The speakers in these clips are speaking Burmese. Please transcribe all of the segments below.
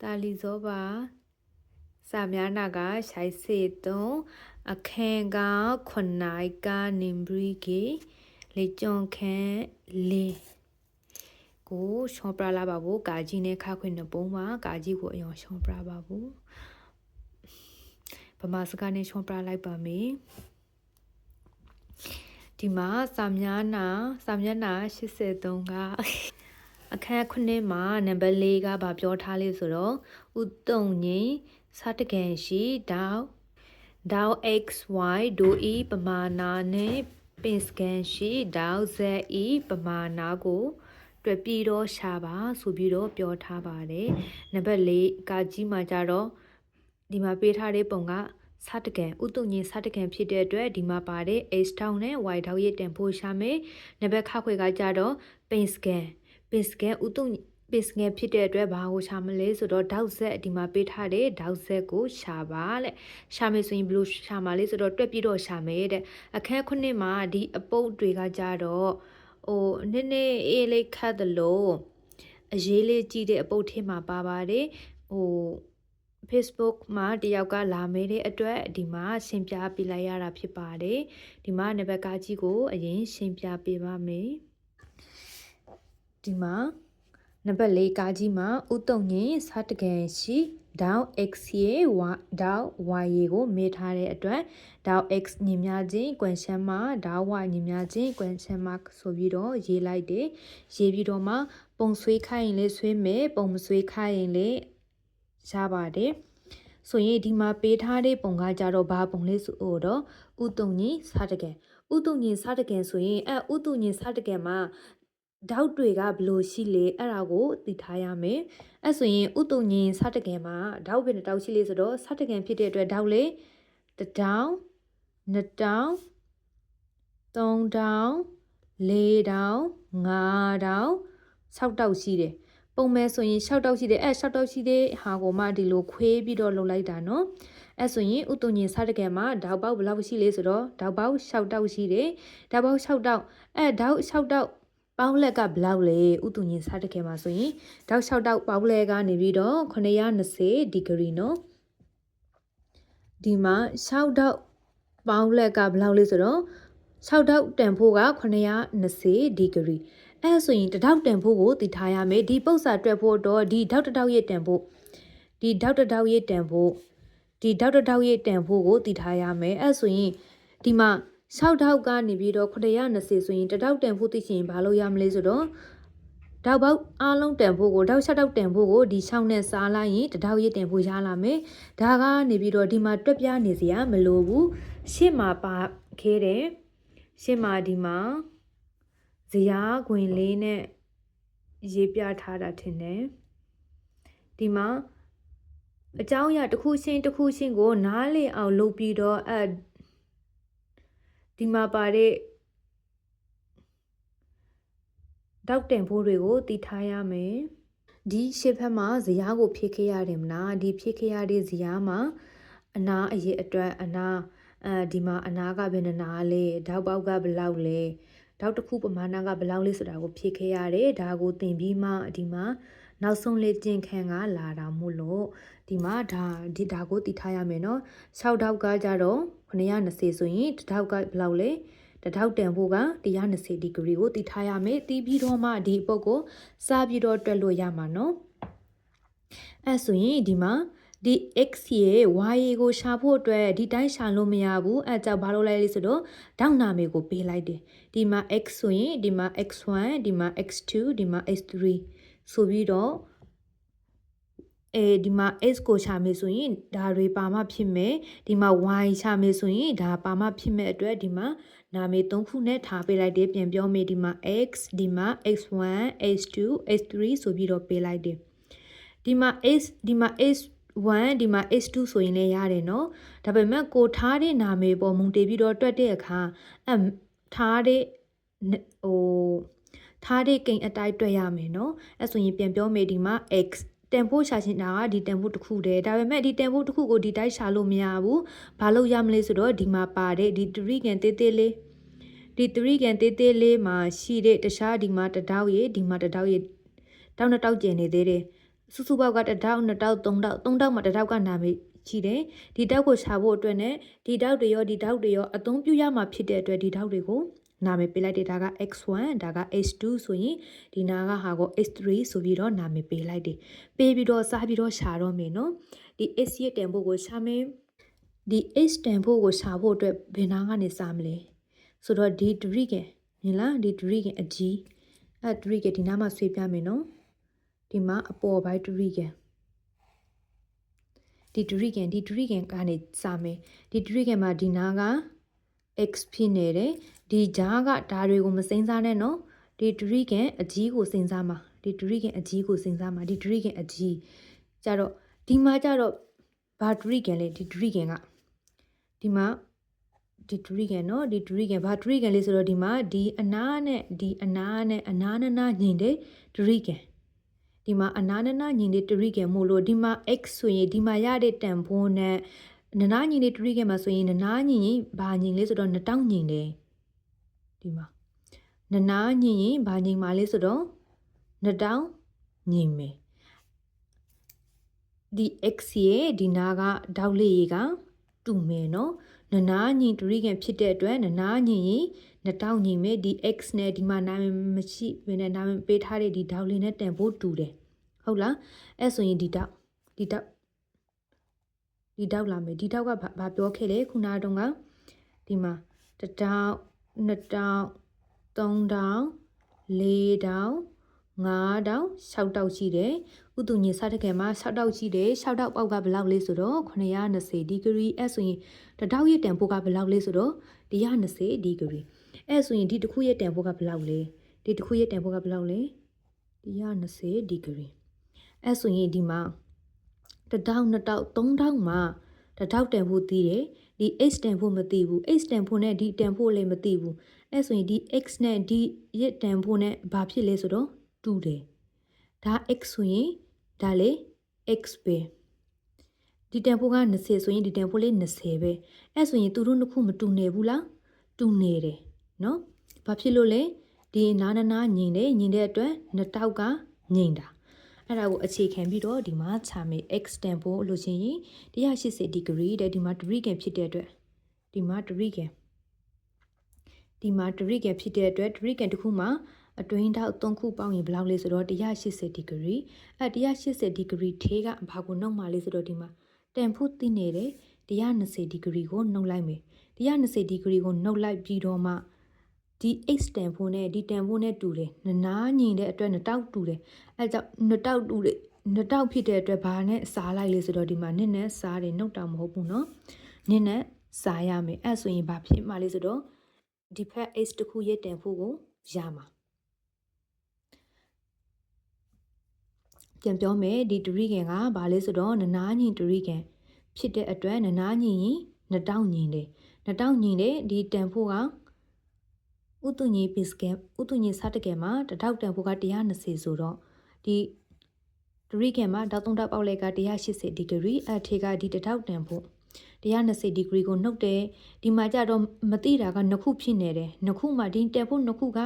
တာလီဇောပါစာများနာကရှိုက်စေတုံးအခန်းကခွန်နိုင်ကနင်ဘရီကေလေကြုံခန်းလေကိုရှောင်းပလာပါဘူးကာကြီးနဲ့ခခွင့်နပုံးပါကာကြီးကိုအယောင်ရှောင်းပလာပါဘူးဗမာစကားနဲ့ရှောင်းပလိုက်ပါမယ်ဒီမှာစာမျက်နှာ83ကအခန်းခုနှစ်မှာနံပါတ်4ကဗာပြောထားလေးဆိုတော့ဥတုံငင်းစတကန်ရှိဒေါ xy ဒို e ပမာဏနဲ့ပင်စကန်ရှိဒေါ z e ပမာဏကိုတွေ့ပြီးတော့ရှာပါဆိုပြီးတော့ပြောထားပါတယ်နံပါတ်4ကကြီးမှာကြတော့ဒီမှာပေးထားတဲ့ပုံကစတကန်ဥတုံငင်းစတကန်ဖြစ်တဲ့အတွက်ဒီမှာပါတဲ့ h ထောင်းနဲ့ y ထောင်းရဲ့တန်ဖိုးရှာမယ်နံပါတ်ခခွေကကြတော့ပင်စကန်ဥတုပစ္စငယ်ဖြစ်တဲ့အတွက်ဘာကိုရှာမလဲဆိုတော့ဒေါက်ဆက်ဒီမှာပေးထားတဲ့ဒေါက်ဆက်ကိုရှာပါတဲ့ရှာမယ်ဆိုရင်ဘယ်လိုရှာမှာလဲဆိုတော့တွက်ပြီးတော့ရှာမယ်တဲ့အခန်းခုနှစ်မှာဒီအပုတ်တွေကကြတော့နည်းနည်းအေးလေးခတ်တယ်လို့အရေးလေးကြည့်တဲ့အပုတ်ထဲမှာပါပါတယ်Facebook မှာတယောက်ကလာမေးတဲ့အတွက်ဒီမှာရှင်းပြပေးလိုက်ရတာဖြစ်ပါတယ်ဒီမှာနံပါတ်ကကြီးကိုအရင်ရှင်းပြပေးပါမယ်ဒီမှာနံပါတ်4ကားကြီးမှာဥတုံငင်းစတကန်ရှိဒေါ x ရေဒေါ y ရေကိုမေးထားတဲ့အတွက်ဒေါ x ညီမျှချင်း question mark ဒေါ y ညီမျှချင်း question mark ဆိုပြီးတော့ရေးလိုက်တယ်ရေးပြီးတော့မှပုံဆွဲခိုင်းရင်လည်းဆွဲမယ်ပုံမဆွဲခိုင်းရင်လည်းရပါတယ်ဆိုရင်ဒီမှာပေးထားတဲ့ပုံကကြတော့ဘာပုံလေးဆိုတော့ဥတုံငင်းစတကန်ဆိုရင်ဥတုငင်းစတကန်မှာဓာတ်တွေကဘလို့ရှိလေအဲ့ဒါကိုသိထားရမယ်အဲ့ဆိုရင်ဥတုံငင်းစတကန်မှာဓာတ်ဘယ်နှတောက်ရှိလေဆိုတော့စတကန်ဖြစ်တဲ့အတွက်ဓာတ်လေ1000 2000 3000 4000 5000 6တောက်ရှိတယ်ပုံမဲဆိုရင်6တောက်ရှိတယ်6တောက်ရှိတဲ့ဟာကိုမှဒီလိုခွေးပြီးတော့လှုပ်လိုက်တာနော်အဲ့ဆိုရင်ဥတုံငင်းစတကန်မှာဓာတ်ပေါက်ဘယ်လောက်ရှိလေဆိုတော့ဓာတ်ပေါက်6တောက်ရှိတယ်ဓာတ်ပေါက်6တောက်ဓာတ်6တောက်ပေါင်းလက်ကဘယ်လောက်လဲဥတုငင်းစတကန်မှာဆိုရင်ဓာတ်6တောက်ပေါင်းလက်ကနေပြီးတော့920ဒီဂရီနော်ဒီမှာ6တောက်ပေါင်းလက်ကဘယ်လောက်လဲဆိုတော့6တောက်တန်ဖိုးက920ဒီဂရီအဲ့ဆိုရင်တတောက်တန်ဖိုးကိုသိထားရမယ်ဒီပု္ပ္ပစာတွက်ဖို့တော့ဒီဓာတ်တတောက်ရဲ့တန်ဖိုးကိုသိထားရမယ်အဲ့ဆိုရင်ဒီမှာ6တောက်ကနေပြီးတော့920ဆိုရင်တတောက်တန်ဖိုးသိချင်ဘာလို့ရမလဲဆိုတော့ဓာတ်ပေါက်အားလုံးတန်ဖိုးကိုဓာတ်6တောက်တန်ဖိုးကိုဒီ6နဲ့စားလိုက်ရင်တတောက်ရဲ့တန်ဖိုးရလာမယ်ဒါကနေပြီးတော့ဒီမှာတွက်ပြနေစရာမလိုဘူးရှေ့မှာပါခဲတယ်ရှေ့မှာဒီမှာဇရာခွင်လေးနဲ့ရေးပြထားတာထင်တယ်ဒီမှာအကြောင်းအရာတစ်ခုချင်းကိုနားလည်အောင်လုပ်ပြီးတော့ဒီမှာပါတဲ့ဒေါက်တန်ဖိုးတွေကိုတည်ထားရမယ်ဒီရှေ့ဘက်မှာဇရာကိုဖြည့်ခဲ့ရတယ်မလားဒီဖြည့်ခဲ့ရတဲ့ဇရာမှာအနာအရေးအတွက်အနာဒီမှာအနာကဘယ်နှနာလဲဓာတ်ပေါက်ကဘယ်လောက်လဲဓာတ်တစ်ခုပမာဏကဘယ်လောက်လဲဆိုတာကိုဖြည့်ခဲ့ရတယ်ဒါကိုသင်ပြီးမှဒီမှာနောက်ဆုံးလေ့ကျင့်ခန်းကလာတာမို့လို့ဒီမှာဒါကိုတည်ထားရမယ်နော်6ဓာတ်ကကြတော့920ဆိုရင်ဓာတ်ကဘယ်လောက်လဲတထောက်တန်ဖို့က120ဒီဂရီကိုတည်ထားရမယ်တည်ပြီးတော့မှဒီပုတ်ကိုစားပြီးတော့တွက်လို့ရမှာနော်အဲ့ဆိုရင်ဒီမှာဒီ x ရေ y ရေကိုရှာဖို့အတွက်ဒီတိုင်းရှာလို့မရဘူးအဲ့ကြောင့်ဘာလုပ်လိုက်လဲဆိုတော့ဒေါက်နာမည်ကိုပေးလိုက်တယ်ဒီမှာ x ဆိုရင်ဒီမှာ x1 ဒီမှာ x2 ဒီမှာ x3 ဆိုပြီးတော့ဒီမှာ x ကိုရှာမယ်ဆိုရင်ဒါတွေပါမှဖြစ်မယ်ဒီမှာ y ရှာမယ်ဆိုရင်ဒါပါမှဖြစ်မဲ့အတွက်ဒီမှာနာမည်3ခုနဲ့ထားပေးလိုက်တယ်ပြန်ပြောမယ်ဒီမှာ x ဒီမှာ x1 x2 x3 ဆိုပြီးတော့ပေးလိုက်တယ်ဒီမှာ x ဒီမှာ x1 ဒီမှာ x2 ဆိုရင်လည်းရတယ်နော်ဒါပေမဲ့ကိုထားတဲ့နာမည်ပေါ်မူတည်ပြီးတော့တွက်တဲ့အခါထားတဲ့ကိန်းအတိုင်းတွက်ရမယ်နော်အဲ့ဆိုရင်ပြန်ပြောမယ်ဒီမှာ x တန်ဖိုးရှာချင်တာကဒီတန်ဖိုးတစ်ခုတည်းဒါပေမဲ့ဒီတန်ဖိုးတစ်ခုကိုဒီတိုင်းရှာလို့မရဘူးဘာလို့ရမလဲဆိုတော့ဒီမှာပါတဲ့ဒီ3ကန်သေးသေးလေးမှာရှိတဲ့တခြားဒီမှာတတောက်ရေဒီမှာတတောက်ရေတောက်နှစ်တောက်ကျင်နေသေးတယ် စုစုပေါက်က1တောက်2တောက်3တောက်3တောက်မှာ1တောက်ကနာမည်ရှိတယ်ဒီတောက်ကိုရှာဖို့အတွက်နဲ့ဒီတောက်တွေရောဒီတောက်တွေရောအသုံးပြုရမှာဖြစ်တဲ့အတွက်ဒီတောက်တွေကိုနာမည်ပေးလိုက်တယ်ဒါက x1 ဒါက h2 ဆိုရင်ဒီနာကဟာကို h3 ဆိုပြီးတော့နာမည်ပေးလိုက်တယ်ပေးပြီးတော့စားပြီးတော့ရှာတော့မယ်နော်ဒီ h ရဲ့တန်ဖိုးကိုရှာမယ်ဒီ h တန်ဖိုးကိုရှာဖို့အတွက်ဘယ်နာကနေစားမလဲဆိုတော့ဒီဒရိကန်မြင်လားဒီဒရိကန်အကြီးအဲ့ဒရိကန်ဒီနားမှာဆွေးပြမယ်နော်ဒီမှာအပေါ်ပိုင်းဒရိကန်ဒီဒရိကန်ကနေစားမယ်ဒီဒရိကန်မှာဒီနာက x ဖြစ်နေတယ်ဒီဂျားကဒါတွေကိုမစိမ့်စားနဲ့နော်ဒီဒရိကန်အကြီးကိုစိမ့်စားမှာဒီဒရိကန်အကြီးကိုစိမ့်စားမှာဒီဒရိကန်အကြီးကြတော့ဒီမှာကြတော့ဘာဒရိကန်လဲဒီဒရိကန်ကဒီမှာဒီဒရိကန်နော်ဒီဒရိကန်ဘာဒရိကန်လေးဆိုတော့ဒီမှာဒီအနားနဲ့ဒီအနားနဲ့အနားနာညင်တဲ့ဒရိကန်ဒီမှာအနားနာညင်တဲ့ဒရိကန်မို့လို့ဒီမှာ x ဆိုရင်ဒီမှာရတဲ့တန်ဖိုးနဲ့နနာညင်တဲ့ဒရိကန်မှာဆိုရင်နနာညင်ရင်ဘာညင်လဲဆိုတော့2000ညင်တယ်ဒီမှာနနာညင်ရင်ဘာညင်မှာလဲဆိုတော့2000ညင်မယ်ဒီ x ရဲ့ဒီနာကဒေါက်လေးကတူမယ်နော်နနာညင်ဒရိကန်ဖြစ်တဲ့အတွက်နနာညင်ရင်2000ညင်မယ်ဒီ x နဲ့ဒီမှာနာမည်မရှိဘယ်နဲ့နာမည်ပေးထားတဲ့ဒီဒေါက်လေးနဲ့တန်ဖို့တူတယ်ဟုတ်လားအဲ့ဆိုရင်ဒီတောက်လာမယ်ဒီတောက်ကဘာပြောခဲ့လဲခုနတုန်းကဒီမှာ1တောက်2တောက်3တောက်4တောက်5တောက်6တောက်ရှိတယ်ဥတုညင်စတဲ့ကဲမှာ6တောက်ရှိတယ်6တောက်ပေါက်ကဘယ်လောက်လဲဆိုတော့920ဒီဂရီအဲ့ဆိုရင်တတောက်ရဲ့တန်ဖိုးကဘယ်လောက်လဲဆိုတော့120ဒီဂရီအဲ့ဆိုရင်ဒီတစ်ခုရဲ့တန်ဖိုးကဘယ်လောက်လဲဒီတစ်ခုရဲ့တန်ဖိုးကဘယ်လောက်လဲ120ဒီဂရီအဲ့ဆိုရင်ဒီမှာ1တောက်2တောက်3တောက်မှာ1တောက်တန်ဖိုးသိတယ်ဒီ x တန်ဖိုးမသိဘူး x တန်ဖိုးနဲ့ဒီတန်ဖိုးလည်းမသိဘူးအဲ့ဆိုရင်ဒီ x နဲ့ဒီရဲ့တန်ဖိုးနဲ့ဘာဖြစ်လဲဆိုတော့တူတယ်ဒါ x ဆိုရင်ဒါလေ x ပဲဒီတန်ဖိုးက20ဆိုရင်ဒီတန်ဖိုးလေး20ပဲအဲ့ဆိုရင်သူတို့နှစ်ခုမတူနေဘူးလားတူနေတယ်နော်ဘာဖြစ်လို့လဲဒီနာနာညင်တယ်ညင်တဲ့အတွက်2တောက်ကညင်တာအဲ့ဒါကိုအခြေခံပြီးတော့ဒီမှာခြာမယ် x တန်ဖိုးလို့ချင်းရင်180ဒီဂရီတဲ့ဒီမှာဒရိကန်ဖြစ်တဲ့အတွက်ဒီမှာဒရိကန်ဖြစ်တဲ့အတွက်ဒရိကန်တစ်ခုမှာအတွင်းထောက်3ခုပေါင်းရင်ဘယ်လောက်လဲဆိုတော့180ဒီဂရီအဲ့180ဒီဂရီထေးကဘာကိုနှုတ်မှလဲဆိုတော့ဒီမှာတန်ဖိုးသိနေတယ်120ဒီဂရီကိုနှုတ်လိုက်မယ်120ဒီဂရီကိုနှုတ်လိုက်ပြီးတော့မှဒီ x တန်ဖိုးနဲ့ဒီတန်ဖိုးနဲ့တူတယ်နနာညင်တဲ့အတွက်2တောက်တူတယ်အဲကြောင့်2တောက်တူတယ်2တောက်ဖြစ်တဲ့အတွက်ဘာနဲ့စားလိုက်လဲဆိုတော့ဒီမှာနစ်နဲ့စားတယ်နှုတ်တောင်မဟုတ်ဘူးเนาะနစ်နဲ့စားရမယ်အဲဆိုရင်ဘာဖြစ်မှလဲဆိုတော့ဒီဖက် x တခုရဲ့တန်ဖိုးကိုရမှာပြန်ပြောမယ်ဒီဒရိကန်ကဘာလဲဆိုတော့နနာညင်ဒရိကန်ဖြစ်တဲ့အတွက်နနာညင်ရင်2000ညင်တယ်2000ညင်တယ်ဒီတန်ဖိုးကဥတုညင်ပစ္စကဥတုညင်စတကယ်မှာတတောက်တန်ဖိုးက120ဆိုတော့ဒီဒရိကန်မှာတောက်3တောက်ပေါက်လိုက်က180ဒီဂရီအထေကဒီတတောက်တန်ဖိုး120ဒီဂရီကိုနှုတ်တယ်ဒီမှာကြတော့မသိတာကနှစ်ခုဖြစ်နေတယ်နှစ်ခုမှာဒီတန်ဖိုးနှစ်ခုက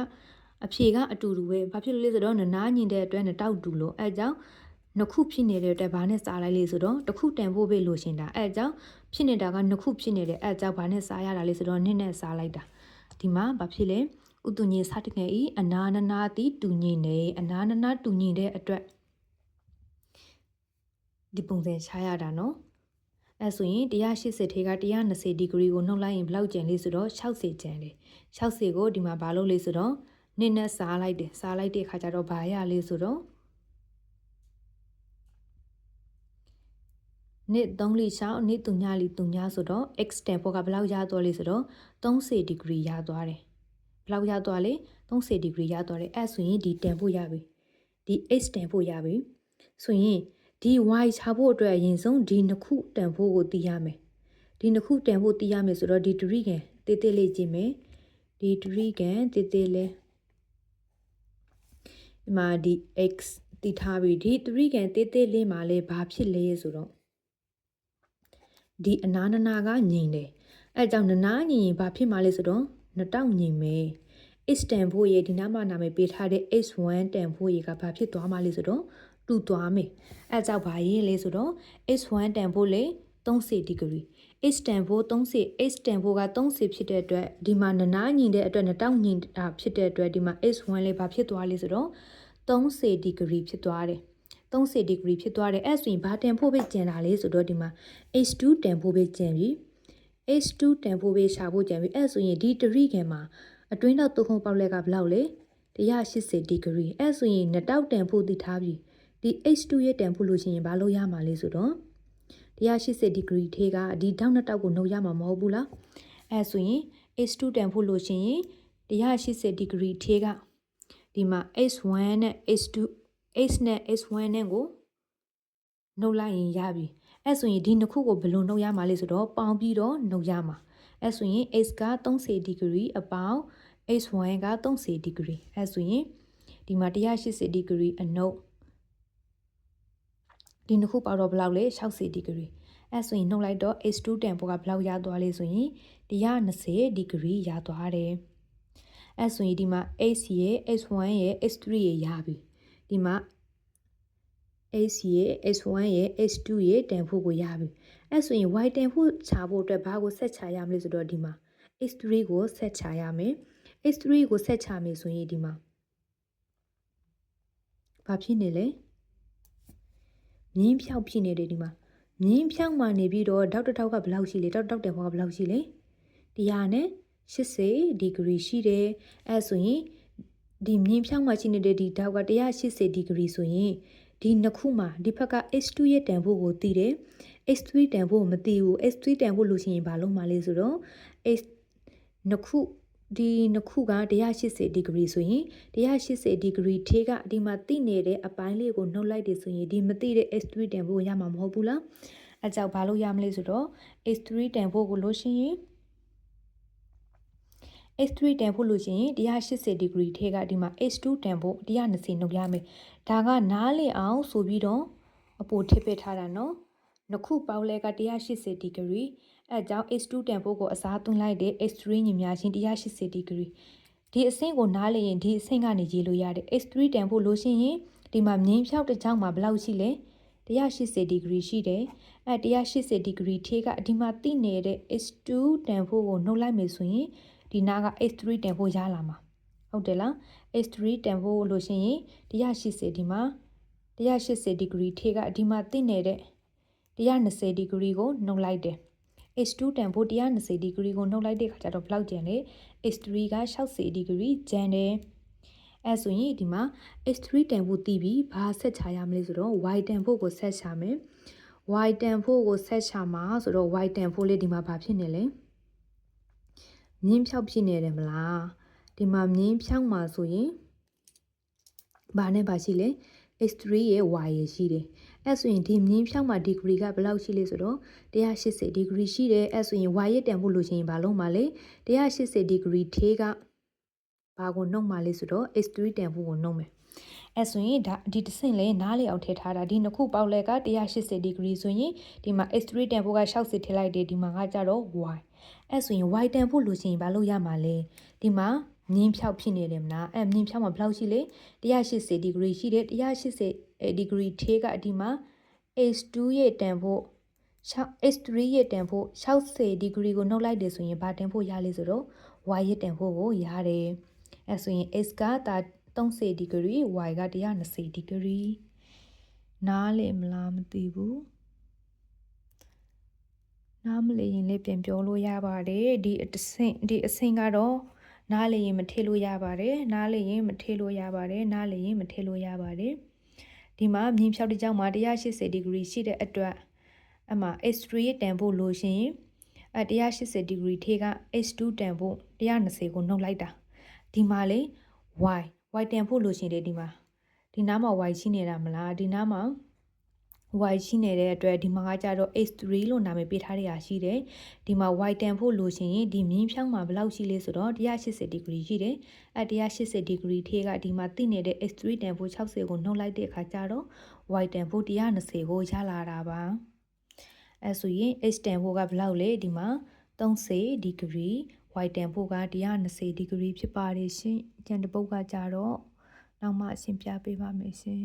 အဖြေကအတူတူပဲဘာဖြစ်လို့လဲဆိုတော့နနာညင်တဲ့အတွက်တောက်တူလို့အဲကြောင့်နှစ်ခုဖြစ်နေတဲ့အတွက်ဘာနဲ့စားလိုက်လဲဆိုတော့တစ်ခုတန်ဖိုးပဲလို့ရှင်တာအဲကြောင့်ဖြစ်နေတာကနှစ်ခုဖြစ်နေတယ်အဲကြောင့်ဘာနဲ့စားရတာလဲဆိုတော့နှစ်နဲ့စားလိုက်တာဒီမှာဘာဖြစ်လဲဥတုညင်စတငယ်ဤအနာနနာတိတူညင်နေအနာနနာတူညင်တဲ့အတွက်ဒီပုံစံချရတာနော်အဲဆိုရင်180ထေက120ဒီဂရီကိုနှုတ်လိုက်ရင်ဘယ်လောက်ကျန်လဲဆိုတော့60ကျန်တယ်60ကိုဒီမှာဘာလုပ်လဲဆိုတော့နှစ်နဲ့စားလိုက်တယ်စားလိုက်တဲ့အခါကျတော့ဘာရလဲဆိုတော့နှစ်3လီ6နှစ်3ညလီ3ညဆိုတော့ x တန်ဖိုးကဘယ်လောက်ရသွားလဲဆိုတော့30ဒီဂရီရသွားတယ်ဘယ်လောက်ရသွားလဲ30ဒီဂရီရသွားတယ်အဲ့ဆိုရင်ဒီတန်ဖိုးရပြီဒီ x တန်ဖိုးရပြီဆိုရင်ဒီ y ချဖို့အတွက်အရင်ဆုံးဒီနှစ်ခုတန်ဖိုးကိုသိရမယ်ဒီနှစ်ခုတန်ဖိုးသိရမယ်ဆိုတော့ဒီဒရိကန်တေးသေးလေးကြည့်မယ်ဒီဒရိကန်တေးသေးလေးဒီမှာဒီ x တည်ထားပြီးဒီဒရိကန်တေးသေးလေးမှာလဲဘာဖြစ်လဲဆိုတော့ဒီအနာနနာကညင်တယ်အဲကြောင့်နနာညင်ရင်ဘာဖြစ်မှာလဲဆိုတော့2000ညင်မယ် x တန်ဖိုးရေဒီနားမှာနာမည်ပေးထားတဲ့ x1 တန်ဖိုးရေကဘာဖြစ်သွားမှာလဲဆိုတော့ တူသွားမယ်အဲကြောင့်ဘာရေးလဲဆိုတော့ x1 တန်ဖိုးလေ30 degree x တန်ဖိုး30 x တန်ဖိုးက30ဖြစ်တဲ့အတွက်ဒီမှာနနာညီတဲ့အတွက်နှစ်တောက်ညီတာဖြစ်တဲ့အတွက်ဒီမှာ x1 လေးဘာဖြစ်သွားလဲဆိုတော့30 degree ဖြစ်သွားတယ်30 degree ဖြစ်သွားတယ်အဲ့ဆိုရင်ဘာတန်ဖိုးပဲကျန်တာလဲဆိုတော့ဒီမှာ h2 တန်ဖိုးပဲကျန်ပြီ h2 တန်ဖိုးပဲရှာဖို့ကျန်ပြီအဲ့ဆိုရင်ဒီတရိခဲမှာအတွင်းတော့သုံးခုပေါက်လက်ကဘယ်လောက်လဲ180 degree အဲ့ဆိုရင်နှစ်တောက်တန်ဖိုးသိထားပြီဒီ h2 ရဲ့တန်ဖိုးလို့ရှိရင်ဘာလို့ရမှာလဲဆိုတော့180 degree ထေးကဒီတောက်နှစ်တောက်ကိုနှုတ်ရမှာမဟုတ်ဘူးလားအဲ့ဆိုရင် h2 တန်ဖိုးလို့ရှိရင်180 degree ထေးကဒီမှာ h1 နဲ့ h2 h နဲ့ h1 နဲ့ကိုနှုတ်လိုက်ရင်ရပြီအဲ့ဆိုရင်ဒီနှစ်ခုကိုဘယ်လိုနှုတ်ရမှာလဲဆိုတော့ပေါင်းပြီးတော့နှုတ်ရမှာအဲ့ဆိုရင် h က30 degree အပေါင်း h1 က30 degree အဲ့ဆိုရင်ဒီမှာ180 degree အနှုတ်ဒီနှစ်ခုပေါက်တော့ဘယ်လောက်လဲ60 degree အဲ့ဆိုရင်နှုတ်လိုက်တော့ h2 တန်ဖိုးကဘယ်လောက်ရသွားလဲဆိုရင်120 degree ရသွားတယ်အဲ့ဆိုရင်ဒီမှာ h ရဲ့ h1 ရဲ့ h3 ရဲ့ရပြီဒီမှာ h ရဲ့ h1 ရဲ့ h2 ရဲ့တန်ဖိုးကိုရပြီအဲ့ဆိုရင် y တန်ဖိုးချဖို့အတွက်ဘာကိုဆက်ချရမလဲဆိုတော့ဒီမှာ h3 ကိုဆက်ချရမယ် h3 ကိုဆက်ချမယ်ဆိုရင်ဒီမှာဘာဖြစ်နေလဲမြင်းဖြောက်ဖြစ်နေတယ်ဒီမှာမြင်းဖြောက်မှနေပြီးတော့တောက်တစ်ထောက်ကဘယ်လောက်ရှိလဲတောက်တန်ဖိုးကဘယ်လောက်ရှိလဲ180 degree ရှိတယ်အဲ့ဆိုရင်ဒီမြင်းဖြောက်မှရှိနေတဲ့ဒီတောက်က180 degree ဆိုရင်ဒီနှစ်ခုမှာဒီဘက်က h2 ရဲ့တန်ဖိုးကိုသိတယ် h3 တန်ဖိုးကိုမသိဘူး h3 တန်ဖိုးလို့ရှိရင်ဘာလို့မှလဲဆိုတော့ h နှစ်ခုဒီနှစ်ခုက180 degree ဆိုရင်180 degree ထေးကဒီမှာသိနေတဲ့အပိုင်းလေးကိုနှုတ်လိုက်တယ်ဆိုရင်ဒီမသိတဲ့ h3 တန်ဖိုးရမှာမဟုတ်ဘူးလားအဲကြောင့်ဘာလို့ရမလဲဆိုတော့ h3 တန်ဖိုးကိုလို့ရှိရင် h3 တန်ဖိုးလို့ရှိရင်180 degree ထဲကဒီမှာ h2 တန်ဖိုး120နှုတ်ရမယ်ဒါကနားလည်အောင်ဆိုပြီးတော့အပိုထည့်ပစ်ထားတာနော်နှစ်ခုပေါက်လဲက180 degree အဲကြောင့် h2 တန်ဖိုးကိုအစားသွင်းလိုက်တဲ့ h3 ညီများချင်း180 degree ဒီအဆင့်ကိုနားလည်ရင်ဒီအဆင့်ကနေရေးလို့ရတယ် h3 တန်ဖိုးလို့ရှိရင်ဒီမှာမြင်းဖြောက်တစ်ချောင်းမှာဘယ်လောက်ရှိလဲ180 degree ရှိတယ်အဲ180 degree ထေးကဒီမှာသိနေတဲ့ h2 တန်ဖိုးကိုနှုတ်လိုက်မယ်ဆိုရင်ဒီနာက h3 တန်ဖိုးရလာမှာဟုတ်တယ်လား h3 တန်ဖိုးလို့ရှိရင်180ဒီမှာ180 degree ထေးကဒီမှာသိနေတဲ့120 degree ကိုနှုတ်လိုက်တယ် h2 တန်ဖိုး120 degree ကိုနှုတ်လိုက်တဲ့ခါကျတော့ဘယ်လောက်ကျန်လဲ h3 က60 degree ကျန်တယ်အဲဆိုရင်ဒီမှာ h3 တန်ဖိုးတည်ပြီးဘာဆက်ချရမလဲဆိုတော့ y တန်ဖိုးကိုဆက်ချမယ် y တန်ဖိုးကိုဆက်ချမှာဆိုတော့ y တန်ဖိုးလေးဒီမှာဘာဖြစ်နေလဲမြင်းဖြောက်ဖြစ်နေတယ်မလားဒီမှာမြင်းဖြောက်မှာဆိုရင်ဘာနဲ့ဘာရှိလဲ h3 ရဲ့ y ရဲ့ရှိတယ်အဲ့ဆိုရင်ဒီမြင်းဖြောက်မှာ degree ကဘယ်လောက်ရှိလဲဆိုတော့180 degree ရှိတယ်အဲ့ဆိုရင် y ရဲ့တန်ဖိုးလို့ရှိရင်ဘာလုံးပါလဲ180 degree ထေးကဘာကိုနှုတ်မှလဲဆိုတော့ h3 တန်ဖိုးကိုနှုတ်မယ်အဲ့ဆိုရင်ဒါဒီတစ်ဆင့်လဲနားလေအောင်ထည့်ထားတာဒီနှစ်ခုပေါက်လဲက180 degree ဆိုရင်ဒီမှာ h3 တန်ဖိုးက60ထည့်လိုက်တယ်ဒီမှာကကြတော့ y အဲ့ဆိုရင် y တန်ဖို့လို့ရှိရင်ဘာလို့ရမှာလဲဒီမှာမြင်းဖြောက်ဖြစ်နေတယ်မလားအဲ့မြင်းဖြောက်မှာဘယ်လောက်ရှိလဲ180 degree ရှိတယ်180 degree ထေးကဒီမှာ h2 ရဲ့တန်ဖို့h3 ရဲ့တန်ဖို့60 degree ကိုနှုတ်လိုက်တယ်ဆိုရင်ဘာတန်ဖို့ရလဲဆိုတော့ y ရဲ့တန်ဖို့ကိုရတယ်အဲ့ဆိုရင် x က30 degree y က120 degree နားလေမလားမသိဘူးနားမလည်ရင်လည်းပြန်ပြောလို့ရပါတယ်ဒီအဆင့်ကတော့နားလည်ရင်မထည့်လို့ရပါတယ်နားလည်ရင်မထည့်လို့ရပါတယ်နားလည်ရင်မထည့်လို့ရပါတယ်ဒီမှာမြင်းဖြောက်တစ်ကြောင်းမှာ180 degree ရှိတဲ့အတွက်အမှ h3 ရဲ့တန်ဖို့လို့ရှိရင်180 degree ထေးက h2 တန်ဖို့120ကိုနှုတ်လိုက်တာဒီမှာလေ y တန်ဖို့လို့ရှိရင်ဒီမှာဒီနားမှာ y ရှိနေတာမလားဒီနားမှာy ရှိနေတဲ့အတွက်ဒီမှာကကြတော့ h3 လို့နာမည်ပေးထားရရှိတယ်ဒီမှာ y တန်ဖို့လို့ရှိရင်ဒီမြင်းဖြောင်းမှာဘယ်လောက်ရှိလဲဆိုတော့180 degree ရှိတယ်အဲ180 degree ထေးကဒီမှာသိနေတဲ့ h3 တန်ဖို့60ကိုနှုတ်လိုက်တဲ့အခါကျတော့ y တန်ဖို့120ကိုရလာတာပါအဲဆိုရင် h တန်ဖို့ကဘယ်လောက်လဲဒီမှာ30 degree y တန်ဖို့က120 degree ဖြစ်ပါတယ်ရှင်ကျန်တစ်ပုတ်ကကြတော့နောက်မှအရှင်းပြပေးပါမယ်ရှင်